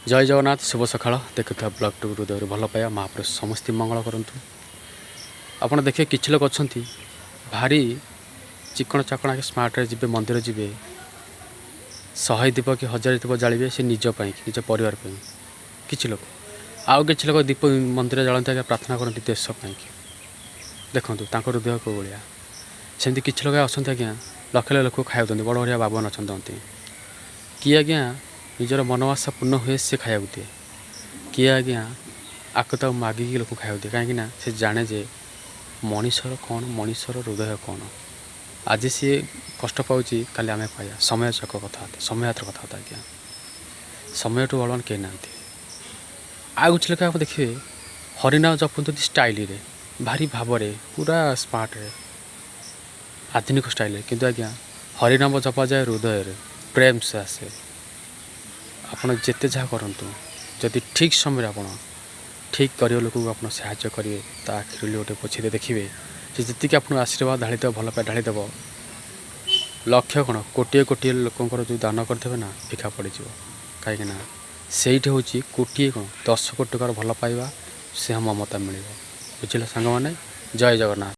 जय जगन्नाथ शुभ सकाळ देखुवा blog to हृदय भल पाया महाप्रभु समस्त मंगल करूँ। आपड़ देखिए किसी लोग अच्छा भारी चिकण चाकणा के स्मार्ट जी मंदिर जी 100 दीप कि 1000 दीप जाड़े से निजपाई निज परिवार कि लोग आउ कि लोग दीप मंदिर जालती आगे प्रार्थना करती देशपाई देखूँ हृदय को भाया सेमती किसी लोग अच्छा आज्ञा लक्ष लोक खाऊ बड़ बड़िया बाबन अच्छा किए आज्ञा निजर मनोवासा पूर्ण हुए सी खाया दिए किए आज्ञा आक मागिकी लोक खाया दिए कहीं से जाने जे मनीषर कौन मनीषर हृदय कौन आज सी कष्ट पाँच काली आम पाया समय चक कथा समय हाथ कथा आज्ञा समय ठू बलवान कहीं ना आ कुछ लोग आप देखिए हरिनाम जपुंत स्टाइल भारी भाव पूरा स्मार्ट आधुनिक स्टाइल किंतु आज्ञा हरिनाम जपा जाए हृदय प्रेम से आसे आपड़ जिते जहाँ करूँ जदि ठीक समय आप ठीक कर लोक आप साहय करेंगे तो आखिर गोटे पोछे देखिए जी आप आशीर्वाद ढाई देव भल पाए ढाई देव लक्ष्य कौन कोटे कोटे लोकंर जो दान करदे ना फिका पड़ कहीं से हूँ कोटे कौन 10 कोटी टकर भल पाइबा से ममता मिल बुझे सांग मैंने जय जगन्नाथ।